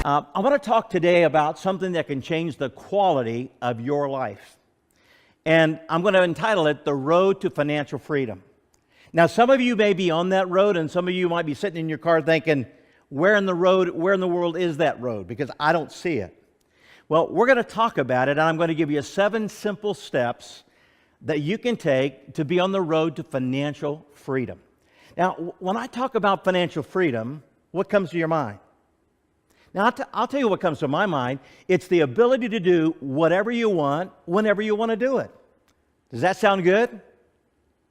I want to talk today about something that can change the quality of your life. And I'm going to entitle it The Road to Financial Freedom. Now, some of you may be on that road, and some of you might be sitting in your car thinking, where in the world is that road? Because I don't see it. Well, we're going to talk about it, and I'm going to give you 7 simple steps that you can take to be on the road to financial freedom. Now, when I talk about financial freedom, what comes to your mind? Now, I'll tell you what comes to my mind. It's the ability to do whatever you want, whenever you want to do it. Does that sound good?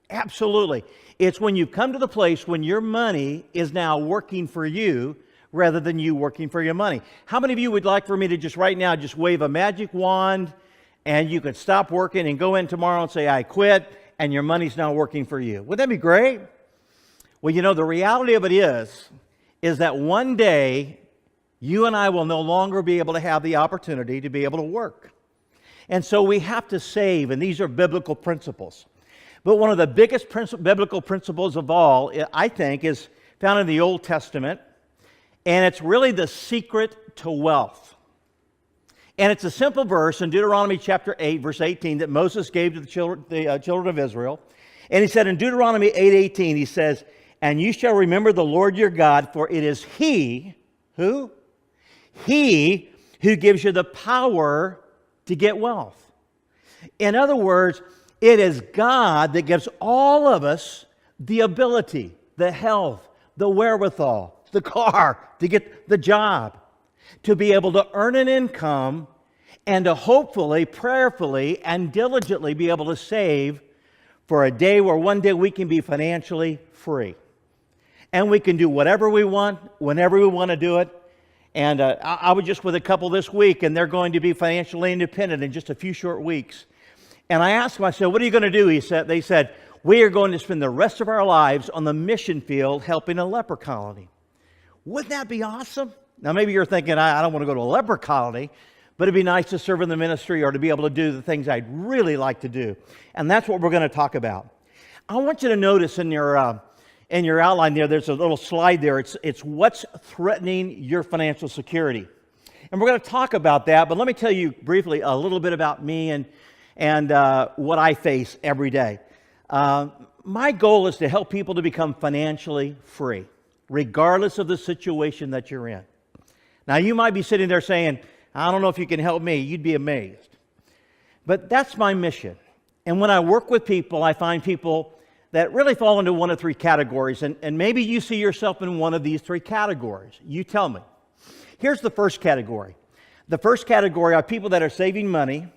Absolutely. It's when you've come to the place when your money is now working for you rather than you working for your money. How many of you would like for me to just right now just wave a magic wand and you could stop working and go in tomorrow and say, I quit, and your money's now working for you? Would that be great? Well, you know, the reality of it is that one day you and I will no longer be able to have the opportunity to be able to work. And so we have to save, and these are biblical principles. But one of the biggest biblical principles of all, I think, is found in the Old Testament, and it's really the secret to wealth. And it's a simple verse in Deuteronomy chapter 8, verse 18, that Moses gave to the children of Israel. And he said in Deuteronomy 8:18, he says, "And you shall remember the Lord your God, for it is He," who? He who gives you the power to get wealth. In other words, it is God that gives all of us the ability, the health, the wherewithal, the car, to get the job, to be able to earn an income and to hopefully, prayerfully, and diligently be able to save for a day where one day we can be financially free. And we can do whatever we want, whenever we want to do it. And I was just with a couple this week, and they're going to be financially independent in just a few short weeks. And I asked them, I said, what are you going to do? They said, we are going to spend the rest of our lives on the mission field helping a leper colony. Wouldn't that be awesome? Now, maybe you're thinking, I don't want to go to a leper colony, but it'd be nice to serve in the ministry or to be able to do the things I'd really like to do. And that's what we're going to talk about. I want you to notice in your outline there's a little slide there. It's what's threatening your financial security. And we're going to talk about that, but let me tell you briefly a little bit about me and what I face every day. My goal is to help people to become financially free, regardless of the situation that you're in. Now, you might be sitting there saying, I don't know if you can help me. You'd be amazed. But that's my mission. And when I work with people, I find people that really fall into one of 3 categories. And maybe you see yourself in one of these 3 categories. You tell me. Here's the first category. The first category are people that are saving money,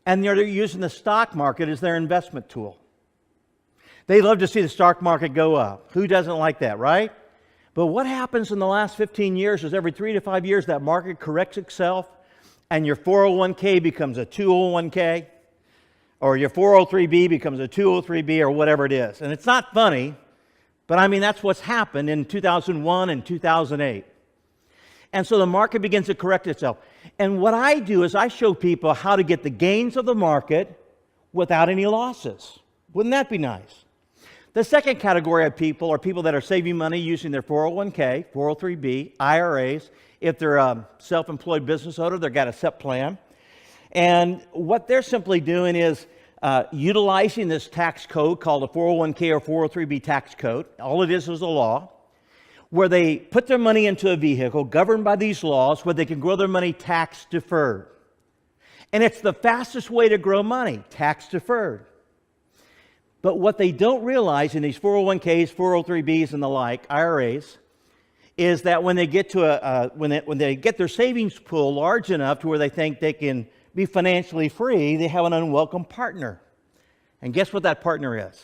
and they're using the stock market as their investment tool. They love to see the stock market go up. Who doesn't like that, right? But what happens in the last 15 years is every 3 to 5 years that market corrects itself, and your 401k becomes a 201k. Or your 403b becomes a 203b, or whatever it is. And it's not funny, but I mean, that's what's happened in 2001 and 2008. And so the market begins to correct itself. And what I do is I show people how to get the gains of the market without any losses. Wouldn't that be nice? The second category of people are people that are saving money using their 401k, 403b, IRAs. If they're a self-employed business owner, they've got a SEP plan. And what they're simply doing is utilizing this tax code called a 401k or 403b tax code. All it is a law where they put their money into a vehicle governed by these laws where they can grow their money tax deferred. And it's the fastest way to grow money, tax deferred. But what they don't realize in these 401ks, 403bs, and the like, IRAs, is that when they get to when they get their savings pool large enough to where they think they can be financially free, they have an unwelcome partner. And guess what that partner is?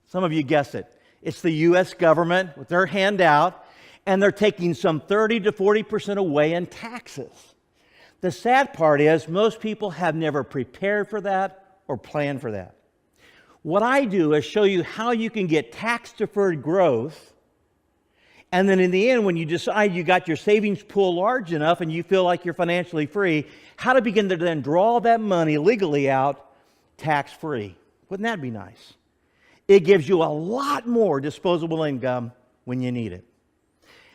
Some of you guessed it. It's the U.S. government with their hand out, and they're taking some 30 to 40% away in taxes. The sad part is most people have never prepared for that or planned for that. What I do is show you how you can get tax-deferred growth. And then in the end, when you decide you got your savings pool large enough and you feel like you're financially free, how to begin to then draw that money legally out tax-free. Wouldn't that be nice? It gives you a lot more disposable income when you need it.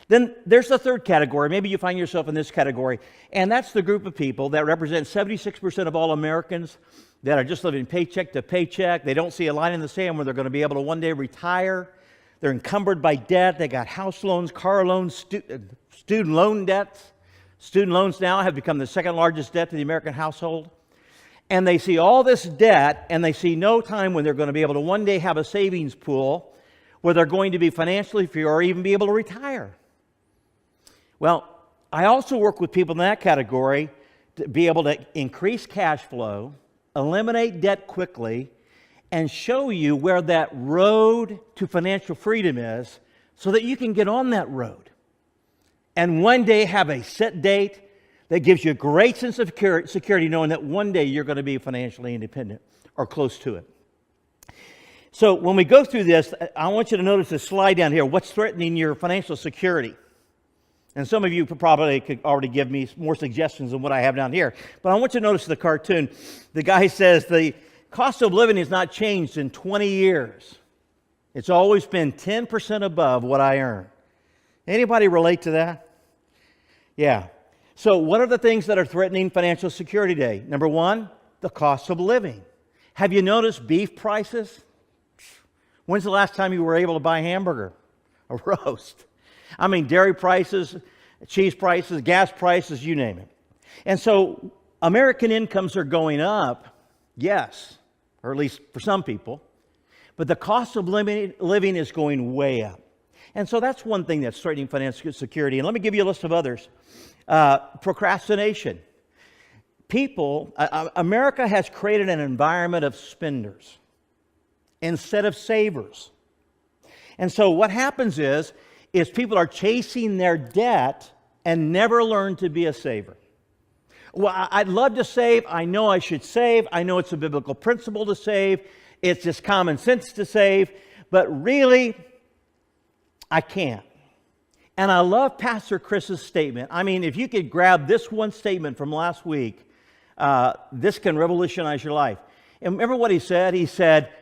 Then there's the third category. Maybe you find yourself in this category. And that's the group of people that represent 76% of all Americans that are just living paycheck to paycheck. They don't see a line in the sand where they're going to be able to one day retire. They're encumbered by debt. They got house loans, car loans, student loan debts. Student loans now have become the second largest debt to the American household. And they see all this debt, and they see no time when they're going to be able to one day have a savings pool where they're going to be financially free or even be able to retire. Well, I also work with people in that category to be able to increase cash flow, eliminate debt quickly, and show you where that road to financial freedom is so that you can get on that road and one day have a set date that gives you a great sense of security knowing that one day you're going to be financially independent or close to it. So when we go through this, I want you to notice this slide down here. What's threatening your financial security? And some of you probably could already give me more suggestions than what I have down here. But I want you to notice the cartoon. The guy says the cost of living has not changed in 20 years. It's always been 10% above what I earn. Anybody relate to that? Yeah. So what are the things that are threatening financial security today? Number one, the cost of living. Have you noticed beef prices? When's the last time you were able to buy a hamburger, a roast? I mean, dairy prices, cheese prices, gas prices, you name it. And so American incomes are going up, yes, or at least for some people, but the cost of living is going way up. And so that's one thing that's threatening financial security. And let me give you a list of others. Procrastination. America has created an environment of spenders instead of savers. And so what happens is people are chasing their debt and never learn to be a saver. Well, I'd love to save. I know I should save. I know it's a biblical principle to save. It's just common sense to save. But really, I can't. And I love Pastor Chris's statement. I mean, if you could grab this one statement from last week, this can revolutionize your life. And remember what he said? He said,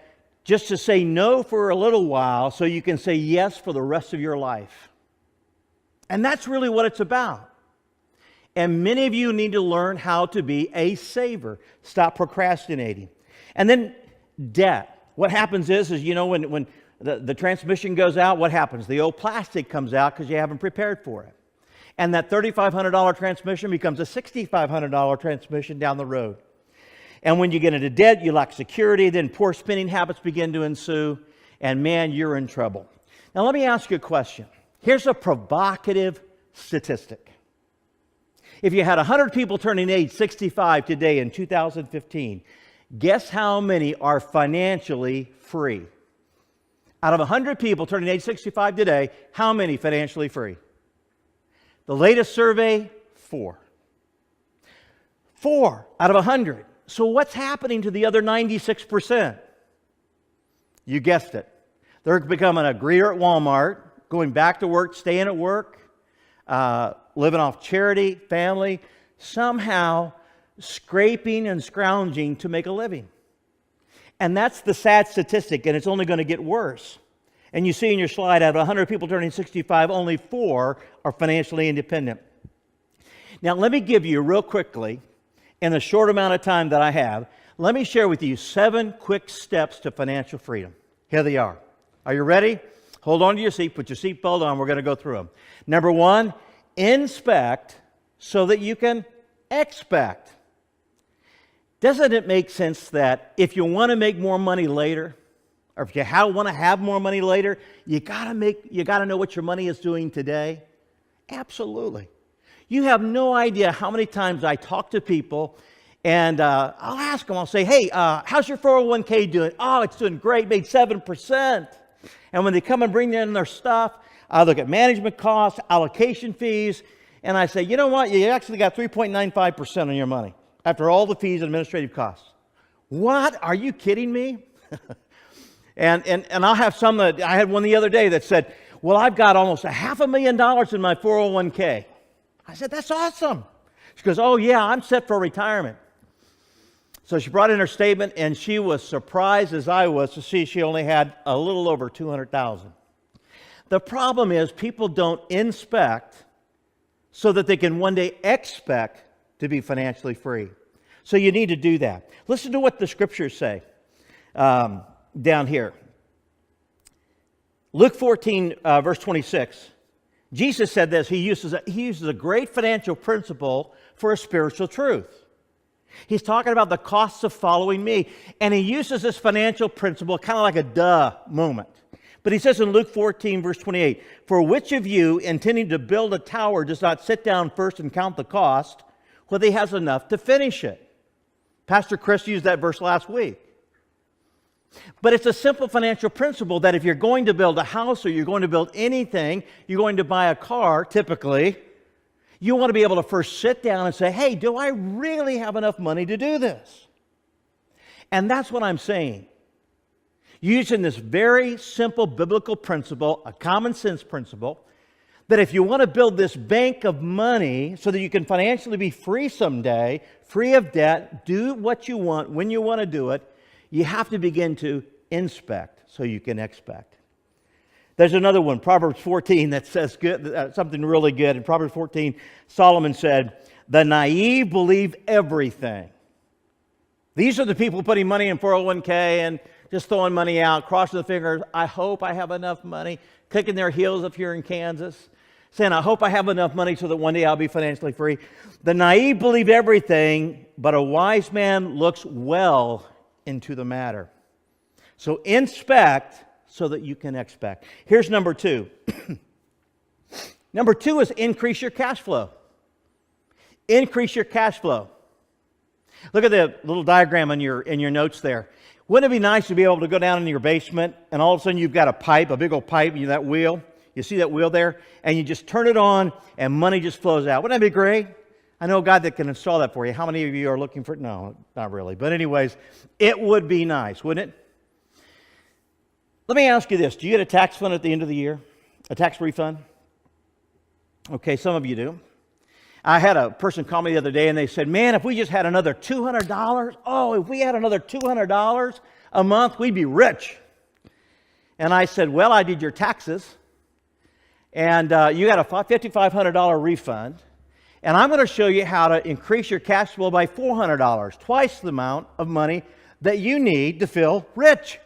just to say no for a little while so you can say yes for the rest of your life. And that's really what it's about. And many of you need to learn how to be a saver. Stop procrastinating. And then debt. What happens is you know, when the transmission goes out, what happens? The old plastic comes out because you haven't prepared for it. And that $3,500 transmission becomes a $6,500 transmission down the road. And when you get into debt, you lack security, then poor spending habits begin to ensue, and man, you're in trouble. Now let me ask you a question. Here's a provocative statistic. If you had 100 people turning age 65 today in 2015, guess how many are financially free? Out of 100 people turning age 65 today, how many financially free? The latest survey, 4. 4 out of 100. So what's happening to the other 96%? You guessed it. They're becoming a greeter at Walmart, going back to work, staying at work, living off charity, family, somehow scraping and scrounging to make a living. And that's the sad statistic, and it's only going to get worse. And you see in your slide, out of 100 people turning 65, only 4 are financially independent. Now, let me give you real quickly, in the short amount of time that I have, let me share with you 7 quick steps to financial freedom. Here they are. Are you ready? Hold on to your seat. Put your seatbelt on. We're going to go through them. Number 1, inspect so that you can expect. Doesn't it make sense that if you want to make more money later, or if you want to have more money later, you got to know what your money is doing today? Absolutely. You have no idea how many times I talk to people and I'll ask them, I'll say, hey, how's your 401k doing? Oh, it's doing great, made 7%. And when they come and bring in their stuff, I look at management costs, allocation fees, and I say, you know what? You actually got 3.95% on your money after all the fees and administrative costs. What? Are you kidding me? and I'll have some that, I had one the other day that said, well, I've got almost $500,000 in my 401k. I said, that's awesome. She goes, oh yeah, I'm set for retirement. So she brought in her statement, and she was surprised as I was to see she only had a little over $200,000. The problem is people don't inspect so that they can one day expect to be financially free. So you need to do that. Listen to what the scriptures say down here. Luke 14, verse 26. Jesus said this. He uses a great financial principle for a spiritual truth. He's talking about the costs of following me. And he uses this financial principle kind of like a duh moment. But he says in Luke 14, verse 28, "For which of you, intending to build a tower, does not sit down first and count the cost, whether he has enough to finish it?" Pastor Chris used that verse last week. But it's a simple financial principle that if you're going to build a house or you're going to build anything, you're going to buy a car, typically, you want to be able to first sit down and say, hey, do I really have enough money to do this? And that's what I'm saying. Using this very simple biblical principle, a common sense principle, that if you want to build this bank of money so that you can financially be free someday, free of debt, do what you want when you want to do it, you have to begin to inspect so you can expect. There's another one, Proverbs 14, that says something really good. In Proverbs 14, Solomon said, "The naive believe everything." These are the people putting money in 401k and just throwing money out, crossing the fingers. I hope I have enough money, kicking their heels up here in Kansas, saying, I hope I have enough money so that one day I'll be financially free. The naive believe everything, but a wise man looks well into the matter. So inspect so that you can expect. Here's number 2. Number 2 is increase your cash flow. Increase your cash flow. Look at the little diagram in your notes there. Wouldn't it be nice to be able to go down in your basement and all of a sudden you've got a pipe, a big old pipe, that wheel. You see that wheel there? And you just turn it on and money just flows out. Wouldn't that be great? I know a guy that can install that for you. How many of you are looking for it? No, not really. But anyways, it would be nice, wouldn't it? Let me ask you this. Do you get a tax fund at the end of the year? A tax refund? Okay, some of you do. I had a person call me the other day and they said, man, if we just had another $200, if we had another $200 a month, we'd be rich. And I said, well, I did your taxes and you got a $5,500 refund. And I'm going to show you how to increase your cash flow by $400, twice the amount of money that you need to feel rich.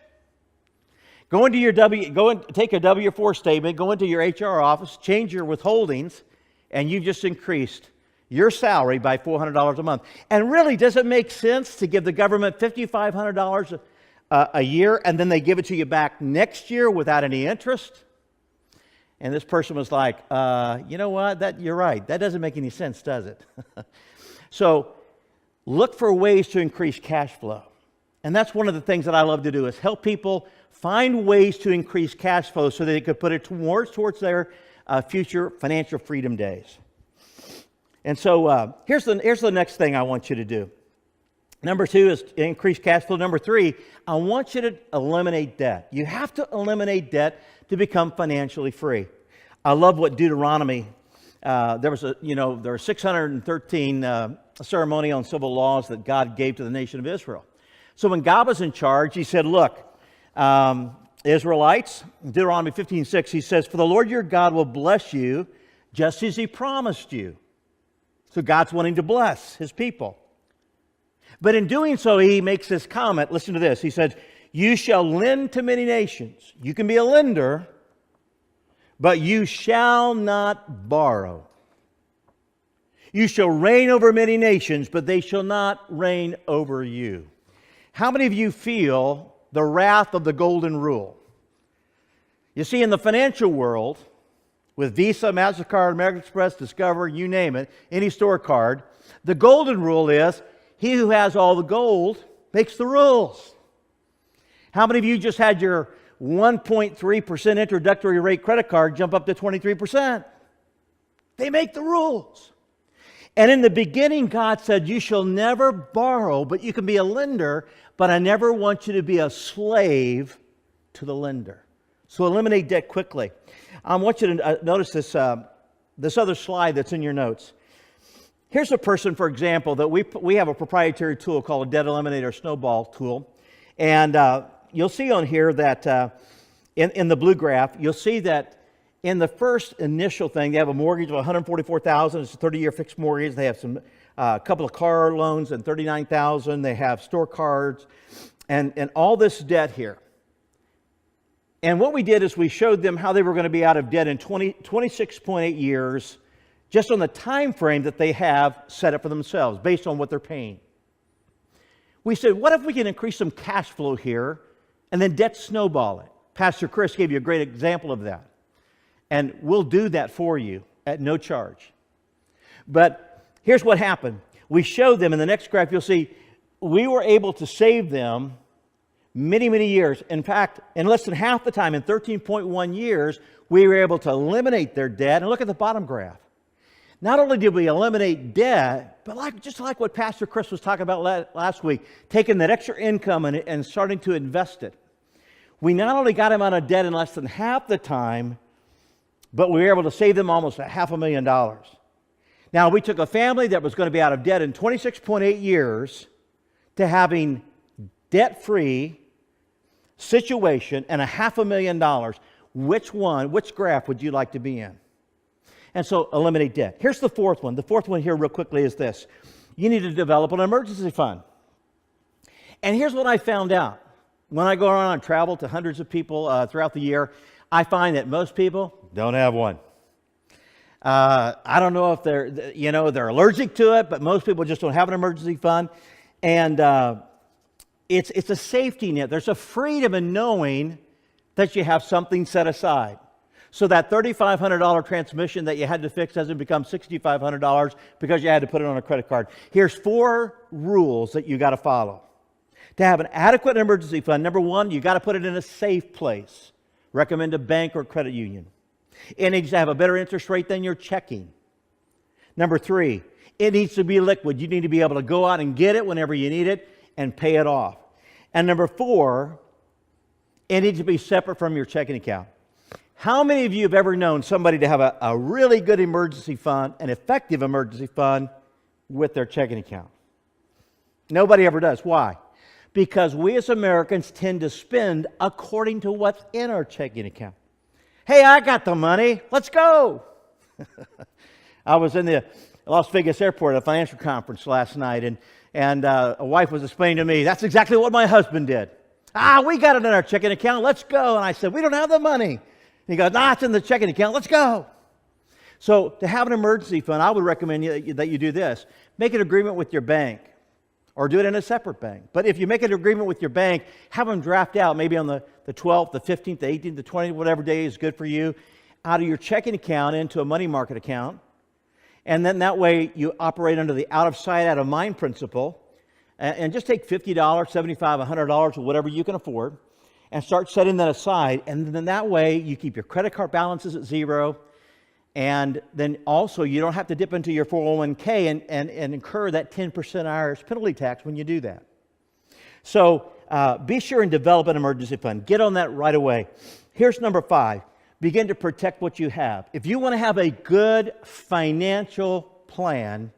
Go and take a W-4 statement, go into your HR office, change your withholdings, and you've just increased your salary by $400 a month. And really, does it make sense to give the government $5,500 a year and then they give it to you back next year without any interest? And this person was like, you know what, you're right. That doesn't make any sense, does it? So look for ways to increase cash flow. And that's one of the things that I love to do is help people find ways to increase cash flow so that they could put it towards their future financial freedom days. And so here's the next thing I want you to do. Number 2 is increase cash flow. Number 3, I want you to eliminate debt. You have to eliminate debt to become financially free. I love what Deuteronomy, there are 613 ceremonial and civil laws that God gave to the nation of Israel. So when God was in charge, he said, look, Israelites, Deuteronomy 15:6, he says, for the Lord your God will bless you just as he promised you. So God's wanting to bless his people. But in doing so, he makes this comment. Listen to this. He says, you shall lend to many nations. You can be a lender, but you shall not borrow. You shall reign over many nations, but they shall not reign over you. How many of you feel the wrath of the golden rule? You see, in the financial world, with Visa, MasterCard, American Express, Discover, you name it, any store card, the golden rule is, he who has all the gold makes the rules. How many of you just had your 1.3% introductory rate credit card jump up to 23%? They make the rules. And in the beginning, God said, you shall never borrow, but you can be a lender, but I never want you to be a slave to the lender. So eliminate debt quickly. I want you to notice this other slide that's in your notes. Here's a person, for example, that we have a proprietary tool called a Debt Eliminator Snowball tool. And you'll see on here that in the blue graph, you'll see that in the first initial thing, they have a mortgage of $144,000. It's a 30-year fixed mortgage. They have a couple of car loans and $39,000. They have store cards and all this debt here. And what we did is we showed them how they were going to be out of debt in 26.8 years, just on the time frame that they have set up for themselves, based on what they're paying. We said, what if we can increase some cash flow here and then debt snowball it? Pastor Chris gave you a great example of that. And we'll do that for you at no charge. But here's what happened. We showed them in the next graph, you'll see, we were able to save them many, many years. In fact, in less than half the time, in 13.1 years, we were able to eliminate their debt. And look at the bottom graph. Not only did we eliminate debt, but just like what Pastor Chris was talking about last week, taking that extra income and starting to invest it. We not only got them out of debt in less than half the time, but we were able to save them almost $500,000. Now, we took a family that was going to be out of debt in 26.8 years to having debt-free situation and $500,000. Which graph would you like to be in? And so eliminate debt. Here's the fourth one. The fourth one here real quickly is this. You need to develop an emergency fund. And here's what I found out. When I go around and travel to hundreds of people throughout the year, I find that most people don't have one. I don't know if they're allergic to it, but most people just don't have an emergency fund. And it's a safety net. There's a freedom in knowing that you have something set aside. So that $3,500 transmission that you had to fix doesn't become $6,500 because you had to put it on a credit card. Here's 4 rules that you got to follow. To have an adequate emergency fund, number 1, you got to put it in a safe place. Recommend a bank or credit union. It needs to have a better interest rate than your checking. Number 3, it needs to be liquid. You need to be able to go out and get it whenever you need it and pay it off. And number 4, it needs to be separate from your checking account. How many of you have ever known somebody to have a really good emergency fund, an effective emergency fund with their checking account? Nobody ever does. Why? Because we as Americans tend to spend according to what's in our checking account. Hey, I got the money. Let's go. I was in the Las Vegas airport at a financial conference last night, and a wife was explaining to me, that's exactly what my husband did. We got it in our checking account. Let's go. And I said, we don't have the money. And he goes, it's in the checking account. Let's go. So to have an emergency fund, I would recommend that you do this. Make an agreement with your bank or do it in a separate bank. But if you make an agreement with your bank, have them draft out maybe on the 12th, the 15th, the 18th, the 20th, whatever day is good for you, out of your checking account into a money market account. And then that way you operate under the out of sight, out of mind principle. And just take $50, $75, $100, or whatever you can afford, and start setting that aside. And then that way you keep your credit card balances at 0. And then also you don't have to dip into your 401k and incur that 10% IRS penalty tax when you do that. So be sure and develop an emergency fund. Get on that right away. Here's number 5. Begin to protect what you have. If you want to have a good financial plan,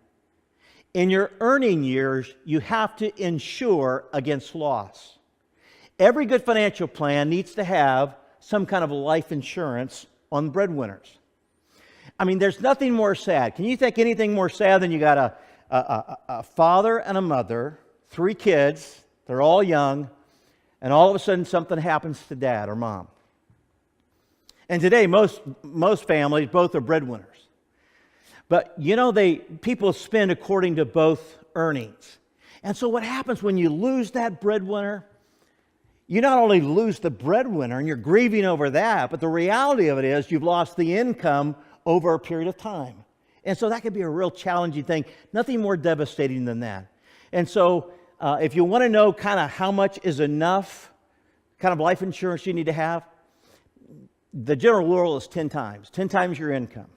in your earning years, you have to insure against loss. Every good financial plan needs to have some kind of life insurance on breadwinners. I mean, there's nothing more sad. Can you think anything more sad than you got a father and a mother, 3 kids, they're all young, and all of a sudden something happens to dad or mom. And today, most families, both are breadwinners. But people spend according to both earnings. And so what happens when you lose that breadwinner? You not only lose the breadwinner and you're grieving over that, but the reality of it is you've lost the income over a period of time. And so that could be a real challenging thing. Nothing more devastating than that. And so if you want to know kind of how much is enough kind of life insurance you need to have, the general rule is 10 times your income.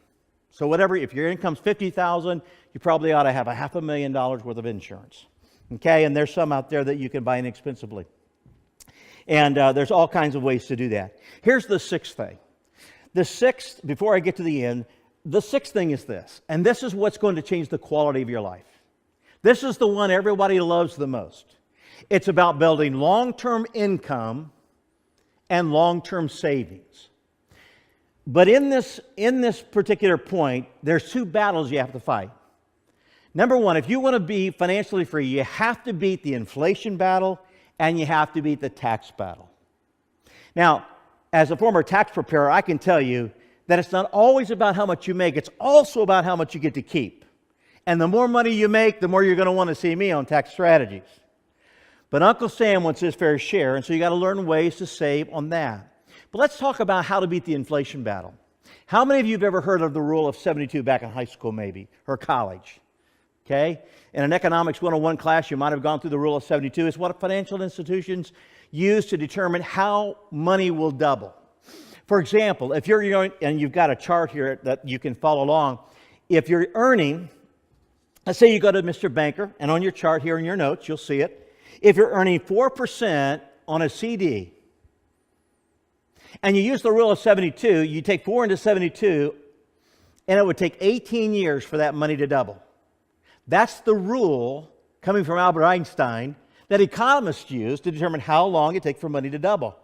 So if your income's $50,000, you probably ought to have $500,000 worth of insurance. Okay, and there's some out there that you can buy inexpensively. And there's all kinds of ways to do that. Here's the 6th thing. Before I get to the end, the 6th thing is this, and this is what's going to change the quality of your life. This is the one everybody loves the most. It's about building long-term income and long-term savings. But in this particular point, there's two battles you have to fight. Number one, if you want to be financially free, you have to beat the inflation battle and you have to beat the tax battle. Now, as a former tax preparer, I can tell you that it's not always about how much you make, it's also about how much you get to keep. And the more money you make, the more you're going to want to see me on tax strategies. But Uncle Sam wants his fair share, and so you got to learn ways to save on that. But let's talk about how to beat the inflation battle. How many of you have ever heard of the rule of 72 back in high school maybe, or college? Okay? In an economics 101 class, you might have gone through the rule of 72. It's what financial institutions use to determine how money will double. For example, if you're going, and you've got a chart here that you can follow along, if you're earning, let's say you go to Mr. Banker, and on your chart here in your notes, you'll see it. If you're earning 4% on a CD, and you use the rule of 72, you take 4 into 72, and it would take 18 years for that money to double. That's the rule, coming from Albert Einstein, that economists use to determine how long it takes for money to double.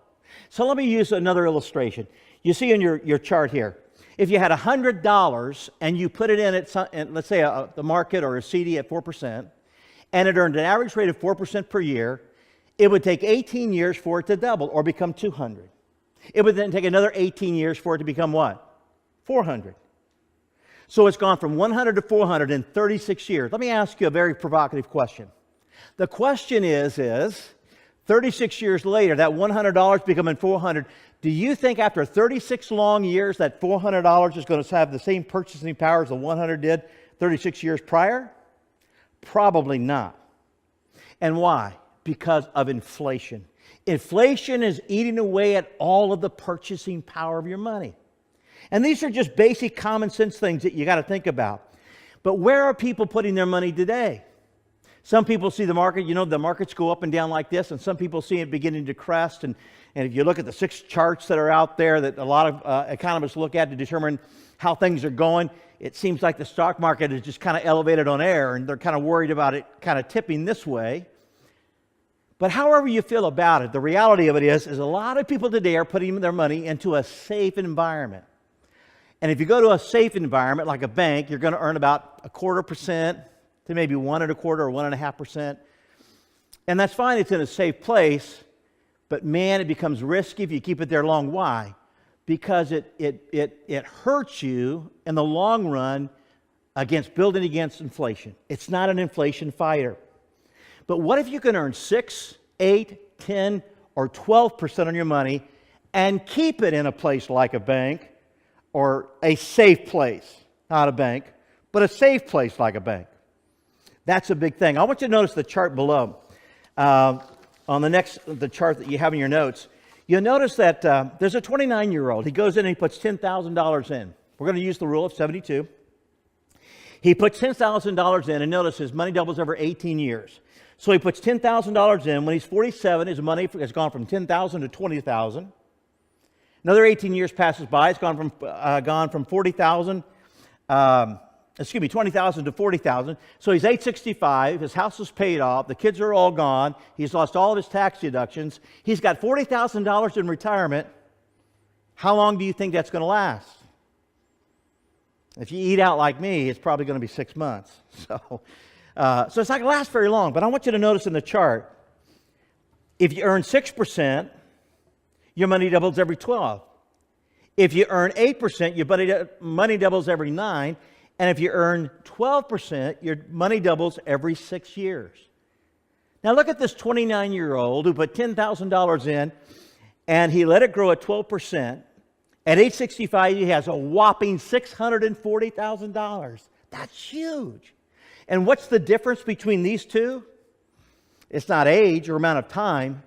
So let me use another illustration. You see in your chart here, if you had $100 and you put it in at let's say the market or a CD at 4%, and it earned an average rate of 4% per year, it would take 18 years for it to double or become 200. It would then take another 18 years for it to become what? 400. So it's gone from 100 to 400 in 36 years. Let me ask you a very provocative question. The question is 36 years later, that $100 becoming 400, do you think after 36 long years that $400 is going to have the same purchasing power as the 100 did 36 years prior? Probably not. And why? Because of inflation. Inflation is eating away at all of the purchasing power of your money. And these are just basic common sense things that you got to think about. But where are people putting their money today? Some people see the market, the markets go up and down like this, and some people see it beginning to crest. And if you look at the 6 charts that are out there that a lot of economists look at to determine how things are going, it seems like the stock market is just kind of elevated on air, and they're kind of worried about it kind of tipping this way. But however you feel about it, the reality of it is a lot of people today are putting their money into a safe environment. And if you go to a safe environment like a bank, you're going to earn about 0.25% to maybe 1.25% or 1.5%. And that's fine, it's in a safe place, but man, it becomes risky if you keep it there long. Why? Because it hurts you in the long run building against inflation. It's not an inflation fighter. But what if you can earn 6, 8, 10, or 12% on your money and keep it in a place like a bank or a safe place, not a bank, but a safe place like a bank? That's a big thing. I want you to notice the chart below. On the chart that you have in your notes, you'll notice that there's a 29-year-old. He goes in and he puts $10,000 in. We're going to use the rule of 72. He puts $10,000 in, and notice his money doubles over 18 years. So he puts $10,000 in. When he's 47, his money has gone from $10,000 to $20,000. Another 18 years passes by. It's gone from $20,000 to $40,000. So he's 865. His house is paid off. The kids are all gone. He's lost all of his tax deductions. He's got $40,000 in retirement. How long do you think that's going to last? If you eat out like me, it's probably going to be 6 months. So it's not going to last very long. But I want you to notice in the chart, if you earn 6%, your money doubles every 12. If you earn 8%, your money doubles every 9. And if you earn 12%, your money doubles every 6 years. Now look at this 29-year-old who put $10,000 in, and he let it grow at 12%. At age 65, he has a whopping $640,000. That's huge. And what's the difference between these two? It's not age or amount of time.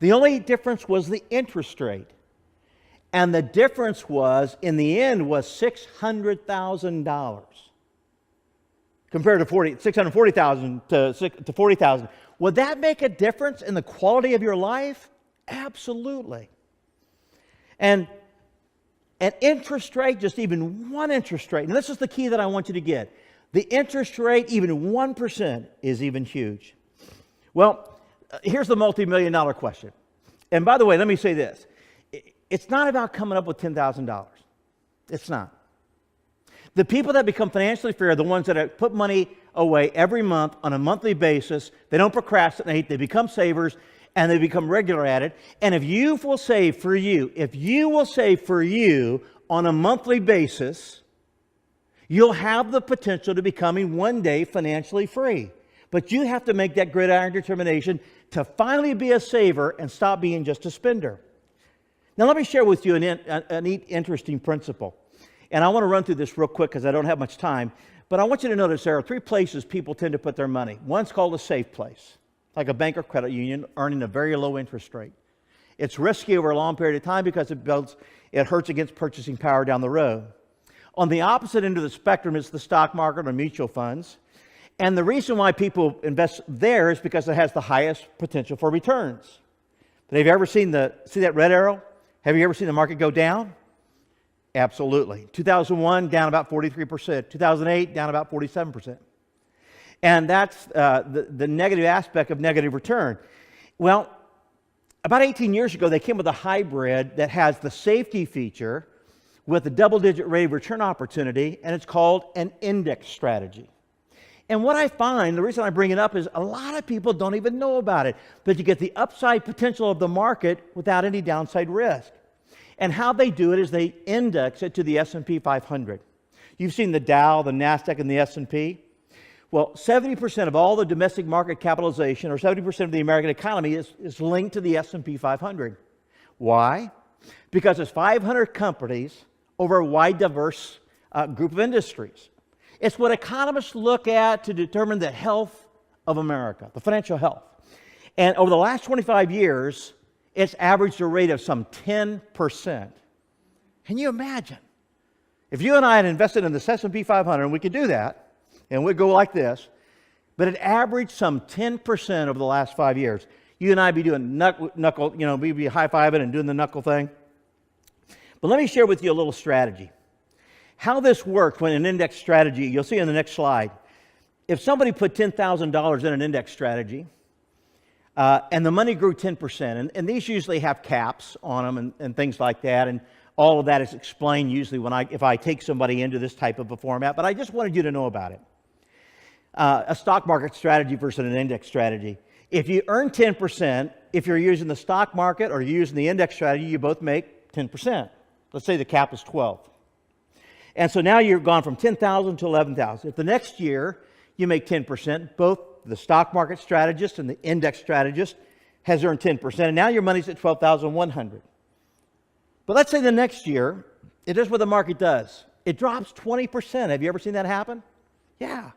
The only difference was the interest rate. And the difference was, in the end, was $600,000 compared to $640,000 to $40,000. Would that make a difference in the quality of your life? Absolutely. And an interest rate, just even one interest rate, and this is the key that I want you to get. The interest rate, even 1%, is even huge. Well, here's the multi-million-dollar question. And by the way, let me say this. It's not about coming up with $10,000. It's not. The people that become financially free are the ones that have put money away every month on a monthly basis. They don't procrastinate. They become savers, and they become regular at it. And if you will save for you, on a monthly basis, you'll have the potential to becoming one day financially free. But you have to make that gridiron determination to finally be a saver and stop being just a spender. Now let me share with you a neat, interesting principle. And I want to run through this real quick because I don't have much time. But I want you to notice there are three places people tend to put their money. One's called a safe place, like a bank or credit union, earning a very low interest rate. It's risky over a long period of time because it hurts against purchasing power down the road. On the opposite end of the spectrum is the stock market or mutual funds. And the reason why people invest there is because it has the highest potential for returns. But have you ever see that red arrow? Have you ever seen the market go down? Absolutely. 2001, down about 43%. 2008, down about 47%. And that's the negative aspect of negative return. Well, about 18 years ago, they came with a hybrid that has the safety feature with a double-digit rate of return opportunity, and it's called an index strategy. And what I find, the reason I bring it up is a lot of people don't even know about it, but you get the upside potential of the market without any downside risk. And how they do it is they index it to the S&P 500. You've seen the Dow, the NASDAQ, and the S&P. Well, 70% of all the domestic market capitalization, or 70% of the American economy, is linked to the S&P 500. Why? Because it's 500 companies over a wide, diverse group of industries. It's what economists look at to determine the health of America, the financial health. And over the last 25 years, it's averaged a rate of some 10%. Can you imagine? If you and I had invested in the S&P 500, and we could do that, and we'd go like this, but it averaged some 10% over the last 5 years. You and I would be doing knuckle, we'd be high-fiving and doing the knuckle thing. But let me share with you a little strategy. How this works when an index strategy, you'll see in the next slide. If somebody put $10,000 in an index strategy, and the money grew 10%, and these usually have caps on them and things like that, and all of that is explained usually if I take somebody into this type of a format, but I just wanted you to know about it. A stock market strategy versus an index strategy. If you earn 10%, if you're using the stock market or you're using the index strategy, you both make 10%. Let's say the cap is 12. And so now you've gone from 10,000 to 11,000. If the next year you make 10%, both the stock market strategist and the index strategist has earned 10%, and now your money's at 12,100. But let's say the next year, it does what the market does. It drops 20%. Have you ever seen that happen? Yeah.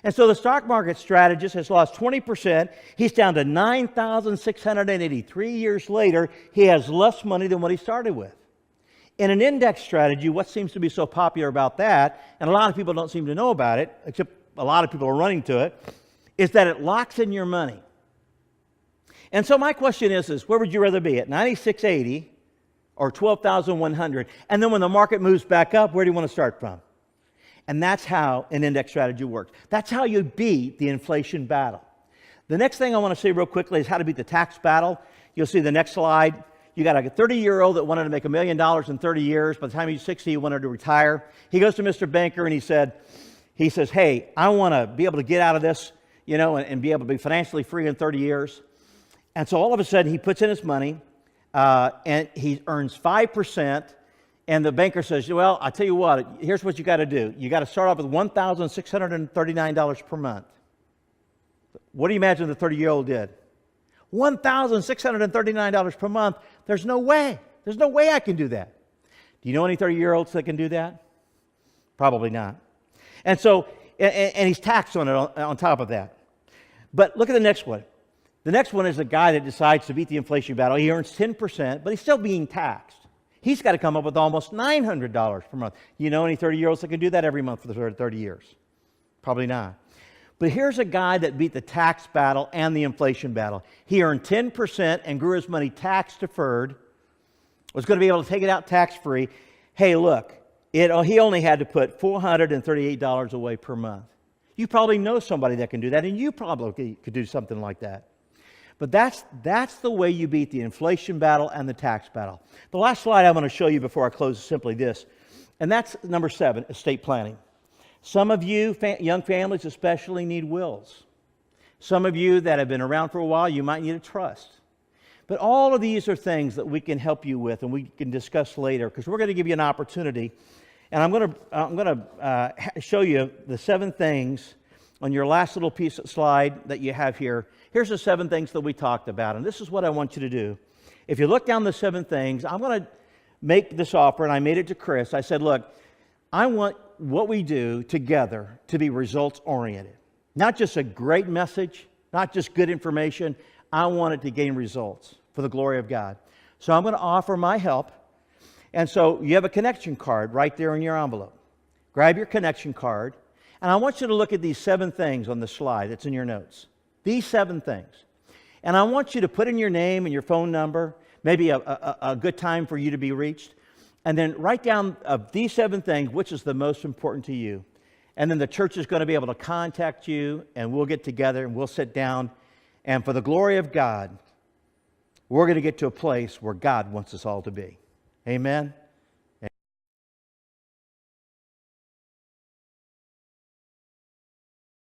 And so the stock market strategist has lost 20%. He's down to 9,683 years later. He has less money than what he started with. In an index strategy, what seems to be so popular about that, and a lot of people don't seem to know about it, except a lot of people are running to it, is that it locks in your money. And so my question is where would you rather be, at 9,680 or 12,100? And then when the market moves back up, where do you want to start from? And that's how an index strategy works. That's how you beat the inflation battle. The next thing I want to say real quickly is how to beat the tax battle. You'll see the next slide. You got a 30-year-old that wanted to make $1 million in 30 years. By the time he's 60, he wanted to retire. He goes to Mr. Banker and he says, hey, I want to be able to get out of this, and be able to be financially free in 30 years. And so all of a sudden he puts in his money and he earns 5%. And the banker says, well, I'll tell you what, here's what you got to do. You got to start off with $1,639 per month. What do you imagine the 30-year-old did? $1,639 per month. There's no way. There's no way I can do that. Do you know any 30-year-olds that can do that? Probably not. And so, and he's taxed on it on top of that. But look at the next one. The next one is a guy that decides to beat the inflation battle. He earns 10%, but he's still being taxed. He's got to come up with almost $900 per month. You know any 30-year-olds that can do that every month for the 30 years? Probably not. But here's a guy that beat the tax battle and the inflation battle. He earned 10% and grew his money tax deferred, was going to be able to take it out tax-free. Hey, look, he only had to put $438 away per month. You probably know somebody that can do that, and you probably could do something like that. But that's the way you beat the inflation battle and the tax battle. The last slide I want to show you before I close is simply this. And that's number 7, estate planning. Some of you, young families especially, need wills. Some of you that have been around for a while, you might need a trust. But all of these are things that we can help you with and we can discuss later, because we're going to give you an opportunity. And I'm going to show you the 7 things on your last little piece of slide that you have here. Here's the 7 things that we talked about, and this is what I want you to do. If you look down the 7 things, I'm going to make this offer, and I made it to Chris. I said, look, I want what we do together to be results-oriented. Not just a great message, not just good information. I want it to gain results for the glory of God. So I'm going to offer my help. And so you have a connection card right there in your envelope. Grab your connection card, and I want you to look at these 7 things on the slide that's in your notes. These 7 things. And I want you to put in your name and your phone number, maybe a good time for you to be reached, and then write down of these 7 things, which is the most important to you. And then the church is going to be able to contact you, and we'll get together and we'll sit down. And for the glory of God, we're going to get to a place where God wants us all to be. Amen?